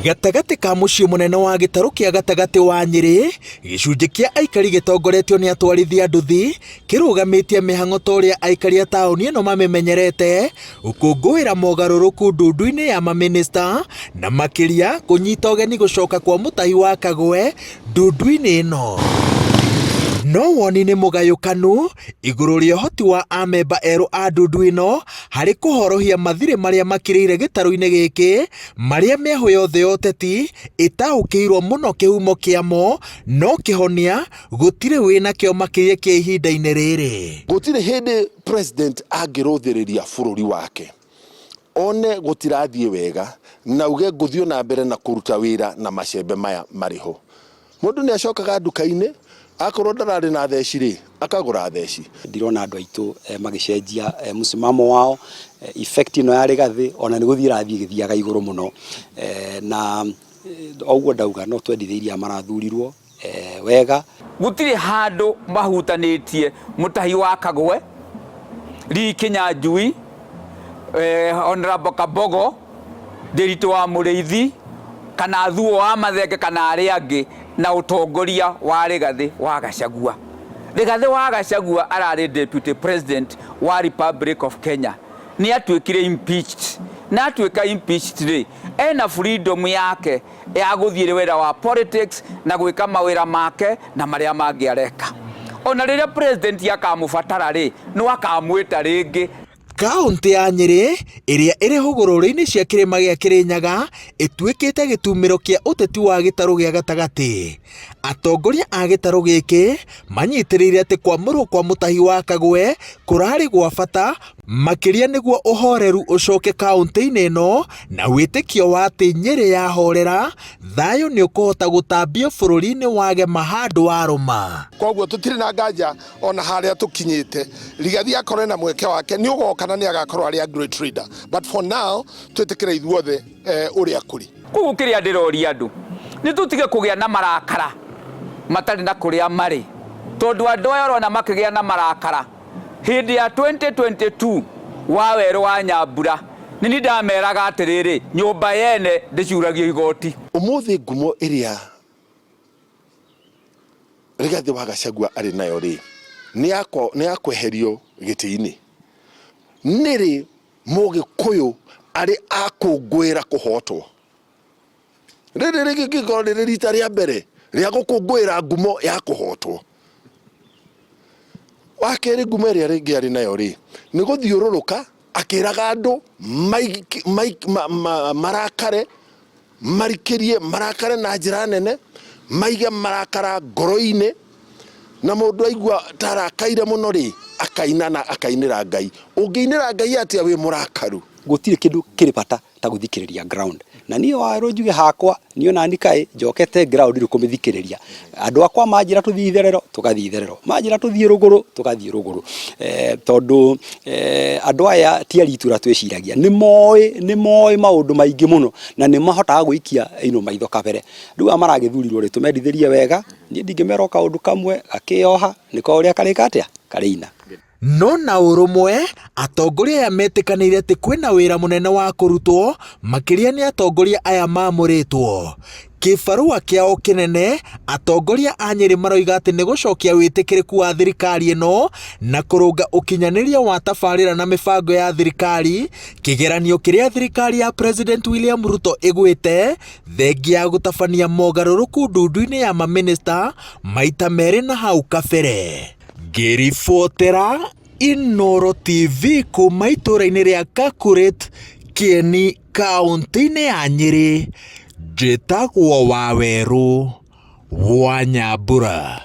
Gatagati ka muciĩ munene wa gĩtarũ kĩa gatagati wa Nyĩrĩ, gĩcunjĩ kĩa aikari gĩtongoretio nĩ atwarithia nduthi kĩrũgamĩtie mĩhang'o ta ũrĩa aikari a taũni ĩno mamĩmenyerete gũkũngũĩra mogarũrũku ndundu-inĩ ya mamĩnĩsta na makĩria kũnyita ũgeni gũcoka kwa Mũtahi wa Kagwe ndundu-inĩ ĩno. No woni nĩ mũgayũkanu igũrũ rĩa ũhoti wa amemba erũ a ndundu ĩno harĩ kũhorohia mathirĩ marĩa makĩrĩire gĩtarũ-inĩ gĩkĩ, marĩa mĩahũ yothe ya ũteti ĩtaũkĩirwo mũno kĩhumo kĩamo, no kĩhonia gũtirĩ wĩna kĩo makĩria kĩa ihinda-inĩ rĩrĩ. Gũtirĩ hĩndĩ president angĩrũthĩrĩria bũrũri wake one gũtirathiĩ wega na uge ngũthiĩ na mbere na kũruta wĩra na macembe maya marĩho. Mũndũ nĩ acokaga nduka-inĩ akorwo ndararĩ na theci rĩ akagũra theci. Ndirona andũ aitũ magĩcenjia mũsimamo wao, effect ino ya Rigathi ona nĩ gũthiĩ rathiĩ gĩthiaga igũrũ mũno, na ũguo ndauga no twendithĩria marathurirwo wega. Gũtirĩ handũ mahutanĩtie Mũtahi wa Kagwe, Lee Kinyanjui, Honorable Kabogo, Nderitu wa Mũrĩithi, kana Thuo wa Mathenge kana arĩa angĩ na utongoria wa Rigathi wa Gachagua. Rigathi wa Gachagua ararĩ deputy president wa Republic of Kenya, ni atuĩkire impeached, na atuĩka impeached rĩ ena freedom yake ya gũthiĩ wĩra wa politics na gwĩka mawĩra make na marĩa mangĩ areka. Ona rĩrĩa president akamũbatara rĩ no akamwĩta rĩngĩ. Kaunti ya Nyĩrĩ ĩrĩa ĩrĩ hũgũrũrũ-inĩ cia kĩrĩma gĩa Kĩrĩnyaga ĩtuĩkĩte gĩtumĩro kĩa ũteti wa gĩtarũ gĩa gatagatĩ. Atongoria a gĩtarũ gĩkĩ manyitĩrĩire atĩ kwamũrwo kwa Mũtahi wa Kagwe kũrarĩ gwa bata makĩria nĩguo ũhoreru ũcoke kaunti-inĩ ĩno, na wĩtĩkio wa atĩ Nyĩrĩ yahorera thayũ nĩ ũkũhota gũtambio bũrũri-inĩ wage handũ warũma. Koguo tũtirĩ na nganja ona harĩa tũkinyĩte. Rigathi akorwo na mweke wake nĩ ũgoka na nĩ agakorwo arĩ a great leader, but for now twĩtĩkĩre ithuothe ũrĩa kũrĩ. Koguo kĩrĩa ndĩroria andũ nĩ tũtige kũgĩa na marakara matarĩ na kũrĩa marĩ, tondũ andũ aya ũrona makĩgĩa na marakara hĩndĩ ya 2022 wa werũ wa Nyambura nĩ ndameraga atĩrĩrĩ nyũmba yene ndĩciuragio igoti. Ũmũthĩ ngumo ĩrĩa Rigathi wa Gachagua arĩ nayo rĩ nĩ yakweherio gĩtĩ-inĩ. Nĩrĩ Mũgĩkũyũ arĩ akũngũĩra kũhotwo. Rĩrĩ rĩgĩkorwo rĩrĩ rita rĩa mbere rĩa gũkũngũĩra ngumo ya kũhotwo. Wakerĩ ngumo ĩrĩa rĩngĩ arĩ nayo rĩ nĩ gũthiũrũrũka akĩraga andũ marakare, marikĩrie marakare na njĩra nene, maige marakara ngoro-inĩ, na mũndũ aigua tarakaire mũno rĩ akaina na akainĩra Ngai. Ũngĩinĩra Ngai atĩa wĩ mũrakaru? Gũtirĩ kĩndũ kĩrĩ bata ta gũthikĩrĩria ground, na niĩ warũ njuge hakwa niĩ ona nikaĩ njokete ground ĩrĩ kũmĩthikĩrĩria. Andũ akwa manjĩra tũthiĩ itherero tũgathiĩ itherero, manjĩra tũthiĩ rũgũrũ tũgathiĩ rũgũrũ, tondũ andũ aya ti aritura twĩciragia, nĩ moĩ maũndũ maingĩ mũno na nĩ mahotaga gũikia ino maitho kabere. Rĩu maragĩthurirwo rĩ tũmendithĩrie wega, niĩ ndingĩmera kaũndũ kamwe akĩoha nĩko ũrĩa karĩka atĩa karĩina. No na ũrũmwe atongoria aya metĩkanĩire atĩ kwĩna wĩra mũnene wa kũrutwo makĩria nĩ atongoria aya mamũrĩtwo. Kĩbarũa kĩao kĩnene atongoria a Nyĩrĩ maroiga atĩ nĩ gũcokia wĩtĩkĩrĩku wa thirikari ĩno na kũrũnga ũkinyanĩria wa tabarĩra na mĩbango ya thirikari, kĩgeranio kĩrĩa thirikari ya President William Ruto ĩgwĩte thengia ya gũtabania mogarũrũku ndundu-inĩ ya mamĩnĩsta maita merĩ na hau kabere. Ngĩribotera Inooro TV kuma itũra-inĩ rĩa Kakuret, Kieni, kaunti-inĩ ya Nyĩrĩ, njĩtagwo Wawerũ wa Nyambura.